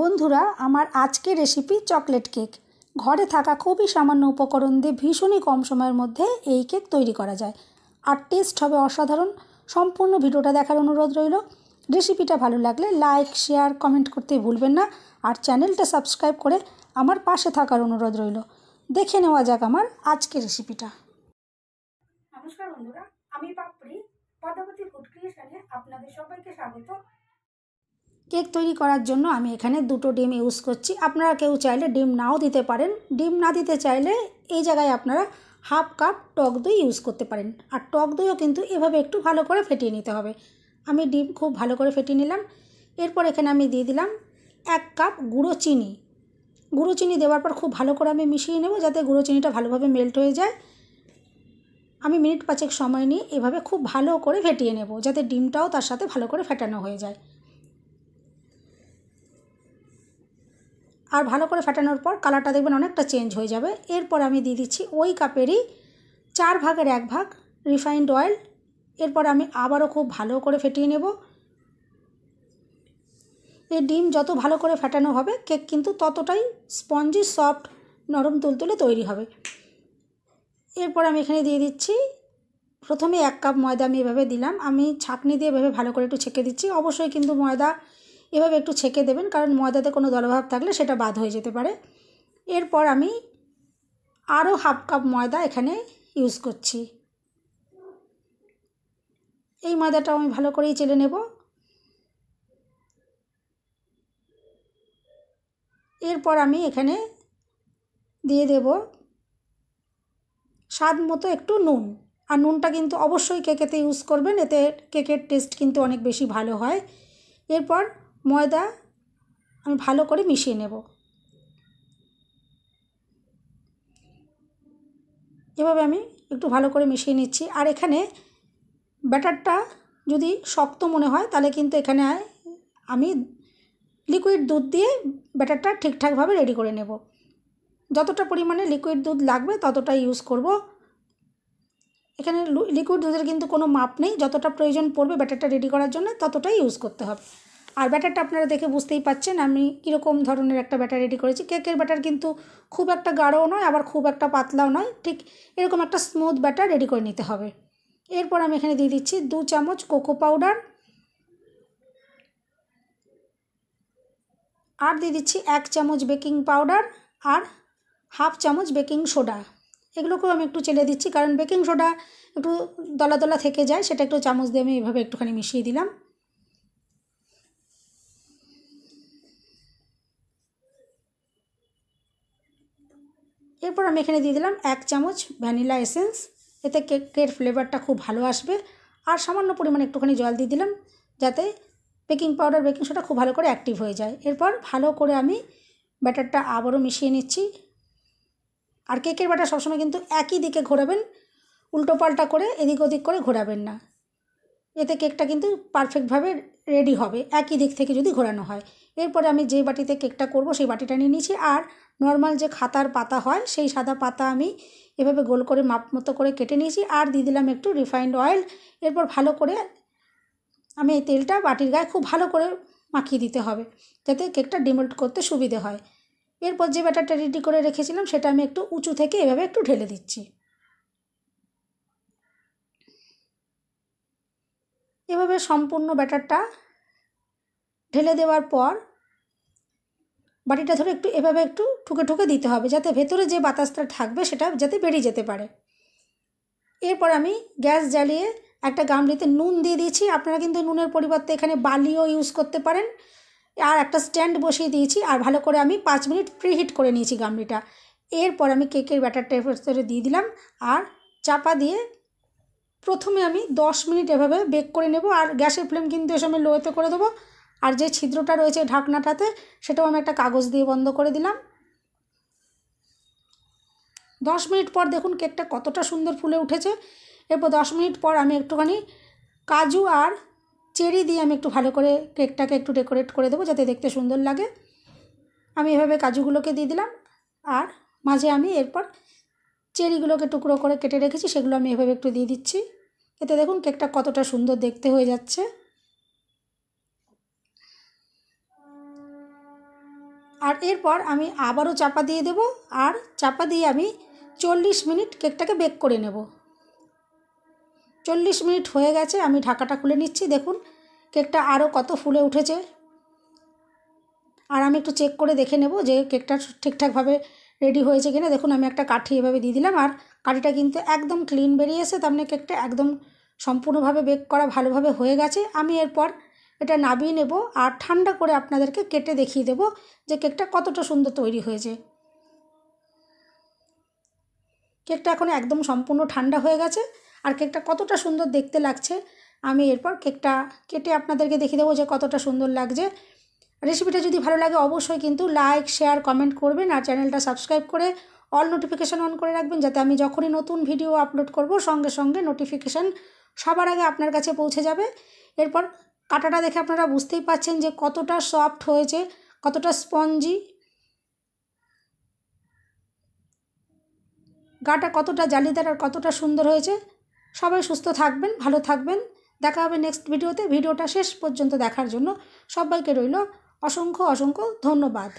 বন্ধুরা, আমার আজকের রেসিপি চকলেট কেক। ঘরে থাকা খুবই সামান্য উপকরণ দিয়ে ভীষণই কম সময়ের মধ্যে এই কেক তৈরি করা যায়, আর টেস্ট হবে অসাধারণ। সম্পূর্ণ ভিডিওটা দেখার অনুরোধ রইল। রেসিপিটা ভালো লাগলে লাইক, শেয়ার, কমেন্ট করতে ভুলবেন না, আর চ্যানেলটা সাবস্ক্রাইব করে আমার পাশে থাকার অনুরোধ রইল। দেখে নেওয়া যাক আমার আজকের রেসিপিটা। নমস্কার বন্ধুরা, আমি পাপড়ি, পদ্মাবতী ফুড ক্রিয়েশনে আপনাদের সবাইকে স্বাগত। কেক তৈরি করার জন্য আমি এখানে 2টো ডিম ইউজ করছি। আপনারা কেউ চাইলে ডিম নাও দিতে পারেন। ডিম না দিতে চাইলে এই জায়গায় আপনারা হাফ কাপ টক দই ইউজ করতে পারেন। আর টক দইও কিন্তু এভাবে একটু ভালো করে ফেটিয়ে নিতে হবে। আমি ডিম খুব ভালো করে ফেটিয়ে নিলাম। এরপর এখানে আমি দিয়ে দিলাম 1 কাপ গুঁড়ো চিনি। গুঁড়ো চিনি দেওয়ার পর খুব ভালো করে আমি মিশিয়ে নেব, যাতে গুঁড়ো চিনিটা ভালোভাবে মেল্ট হয়ে যায়। আমি মিনিট 5 সময় নিয়ে এভাবে খুব ভালো করে ফেটিয়ে নেব, যাতে ডিমটাও তার সাথে ভালো করে ফেটানো হয়ে যায়। আর ভালো করে ফাটানোর পর কালারটা দেখবেন অনেকটা চেঞ্জ হয়ে যাবে। এরপর আমি দিয়ে দিচ্ছি ওই কাপেরই 4 ভাগের 1 ভাগ রিফাইন্ড অয়েল। এরপর আমি আবারও খুব ভালো করে ফেটিয়ে নেব। এই ডিম যত ভালো করে ফাটানো হবে, কেক কিন্তু ততটাই স্পঞ্জি, সফট, নরম তুলতুলে তৈরি হবে। এরপর আমি এখানে দিয়ে দিচ্ছি, প্রথমে 1 কাপ ময়দা আমি এভাবে দিলাম। আমি ছাঁকনি দিয়ে এভাবে ভালো করে একটু ছেঁকে দিচ্ছি। অবশ্যই কিন্তু ময়দা এভাবে একটু ছেঁকে দেবেন, কারণ ময়দাতে কোনো দলাভাব থাকলে সেটা বাদ হয়ে যেতে পারে। এরপর আমি আরও হাফ কাপ ময়দা এখানে ইউজ করছি। এই ময়দাটাও আমি ভালো করেই চেলে নেব। এরপর আমি এখানে দিয়ে দেব স্বাদ মতো একটু নুন। আর নুনটা কিন্তু অবশ্যই কেকেতে ইউজ করবেন, এতে কেকের টেস্ট কিন্তু অনেক বেশি ভালো হয়। এরপর ময়দা আমি ভালো করে মিশিয়ে নেব। এভাবে আমি একটু ভালো করে মিশিয়ে নিচ্ছি। আর এখানে ব্যাটারটা যদি শক্ত মনে হয়, তাহলে কিন্তু এখানে আমি লিকুইড দুধ দিয়ে ব্যাটারটা ঠিকঠাকভাবে রেডি করে নেব। যতটা পরিমাণে লিকুইড দুধ লাগবে ততটা ইউজ করব। এখানে লিকুইড দুধের কিন্তু কোনো মাপ নেই, যতটা প্রয়োজন পড়বে ব্যাটারটা রেডি করার জন্য ততটাই ইউজ করতে হবে। আর ব্যাটারটা আপনারা দেখে বুঝতেই পাচ্ছেন আমি কীরকম ধরনের একটা ব্যাটার রেডি করেছি। কেকের ব্যাটার কিন্তু খুব একটা গাঢ়ও নয়, আবার খুব একটা পাতলাও নয়, ঠিক এরকম একটা স্মুথ ব্যাটার রেডি করে নিতে হবে। এরপর আমি এখানে দিয়ে দিচ্ছি 2 চামচ কোকো পাউডার, আর দিয়ে দিচ্ছি 1 চামচ বেকিং পাউডার, আর হাফ চামচ বেকিং সোডা। এগুলোকেও আমি একটু চেলে দিচ্ছি, কারণ বেকিং সোডা একটু দলা দলা থেকে যায়, সেটা একটু চামচ দিয়ে আমি এভাবে একটুখানি মিশিয়ে দিলাম। এরপর আমি এখানে দিয়ে দিলাম 1 চামচ ভ্যানিলা এসেন্স। এতে কেকের ফ্লেভারটা খুব ভালো আসবে। আর সামান্য পরিমাণে একটুখানি জল দিয়ে দিলাম, যাতে বেকিং পাউডার, বেকিং সোডা খুব ভালো করে অ্যাক্টিভ হয়ে যায়। এরপর ভালো করে আমি ব্যাটারটা আবারও মিশিয়ে নিচ্ছি। আর কেকের ব্যাটার সবসময় কিন্তু একই দিকে ঘোরাবেন, উল্টো পাল্টা করে এদিক ওদিক করে ঘোরাবেন না। এতে কেকটা কিন্তু পারফেক্টভাবে রেডি হবে একই দিক থেকে যদি ঘোরানো হয়। এরপরে আমি যে বাটিতে কেকটা করব সেই বাটিটা নিয়ে নিয়েছি। আর নর্মাল যে খাতার পাতা হয়, সেই সাদা পাতা আমি এভাবে গোল করে মাপ মতো করে কেটে নিয়েছি। আর দিয়ে দিলাম একটু রিফাইন্ড অয়েল। এরপর ভালো করে আমি এই তেলটা বাটির গায়ে খুব ভালো করে মাখিয়ে দিতে হবে, যাতে কেকটা ডিমোল্ড করতে সুবিধে হয়। এরপর যে ব্যাটারটা রেডি করে রেখেছিলাম সেটা আমি একটু উঁচু থেকে এভাবে একটু ঢেলে দিচ্ছি। এভাবে সম্পূর্ণ ব্যাটারটা ঢেলে দেওয়ার পর বাটিটা ধরে একটু এভাবে একটু ঠুকে ঠুকে দিতে হবে, যাতে ভেতরে যে বাতাসটা থাকবে সেটা যাতে বেরিয়ে যেতে পারে। এরপর আমি গ্যাস জ্বালিয়ে একটা গামলিতে নুন দিয়ে দিয়েছি। আপনারা কিন্তু নুনের পরিবর্তে এখানে বালিও ইউজ করতে পারেন। আর একটা স্ট্যান্ড বসিয়ে দিয়েছি, আর ভালো করে আমি 5 মিনিট প্রিহিট করে নিয়েছি গামলিটা। এরপর আমি কেকের ব্যাটারটা ভেতরে দিয়ে দিলাম, আর চাপা দিয়ে প্রথমে আমি 10 মিনিট এভাবে বেক করে নেব। আর গ্যাসের ফ্লেম কিন্তু এ সময় লোতে করে দেবো। আর যে ছিদ্রটা রয়েছে ঢাকনাটাতে, সেটাও আমি একটা কাগজ দিয়ে বন্ধ করে দিলাম। 10 মিনিট পর দেখুন কেকটা কতটা সুন্দর ফুলে উঠেছে। এরপর 10 মিনিট পর আমি একটুখানি কাজু আর চেরি দিয়ে আমি একটু ভালো করে কেকটাকে একটু ডেকোরেট করে দেবো, যাতে দেখতে সুন্দর লাগে। আমি এভাবে কাজুগুলোকে দিয়ে দিলাম, আর মাঝে আমি এরপর চেরিগুলোকে টুকরো করে কেটে রেখেছি, সেগুলো আমি এভাবে একটু দিয়ে দিচ্ছি। এতে দেখুন কেকটা কতটা সুন্দর দেখতে হয়ে যাচ্ছে। আর এরপর আমি আবারও চাপা দিয়ে দেব, আর চাপা দিয়ে আমি 40 মিনিট কেকটাকে বেক করে নেব। 40 মিনিট হয়ে গেছে, আমি ঢাকাটা খুলে নিচ্ছি। দেখুন কেকটা আরও কত ফুলে উঠেছে। আর আমি একটু চেক করে দেখে নেব যে কেকটা ঠিকঠাকভাবে রেডি হয়েছে কিনা। দেখুন আমি একটা কাঠি এভাবে দিয়ে দিলাম, আর কাঠিটা কিন্তু একদম ক্লিন বেরিয়ে এসে, তার মানে কেকটা একদম সম্পূর্ণভাবে বেক করা ভালোভাবে হয়ে গেছে। আমি এরপর এটা নামিয়ে নেব আর ঠান্ডা করে আপনাদেরকে কেটে দেখিয়ে দেব যে কেকটা কতটা সুন্দর তৈরি হয়েছে। কেকটা এখন একদম সম্পূর্ণ ঠান্ডা হয়ে গেছে, আর কেকটা কতটা সুন্দর দেখতে লাগছে আমি এরপর কেকটা কেটে আপনাদেরকে দেখিয়ে দেবো যে কতটা সুন্দর লাগছে। রেসিপিটা যদি ভালো লাগে অবশ্যই কিন্তু লাইক, শেয়ার, কমেন্ট করবেন, আর চ্যানেলটা সাবস্ক্রাইব করে অল নোটিফিকেশান অন করে রাখবেন, যাতে আমি যখনই নতুন ভিডিও আপলোড করব সঙ্গে সঙ্গে নোটিফিকেশান সবার আগে আপনার কাছে পৌঁছে যাবে। এরপর কাটাটা দেখে আপনারা বুঝতেই পাচ্ছেন যে কতটা সফট হয়েছে, কতটা স্পঞ্জি, গাটা কতটা জালিদার আর কতটা সুন্দর হয়েছে। সবাই সুস্থ থাকবেন, ভালো থাকবেন। দেখা হবে নেক্সট ভিডিওতে। ভিডিওটা শেষ পর্যন্ত দেখার জন্য সবাইকে রইল অসংখ্য অসংখ্য ধন্যবাদ।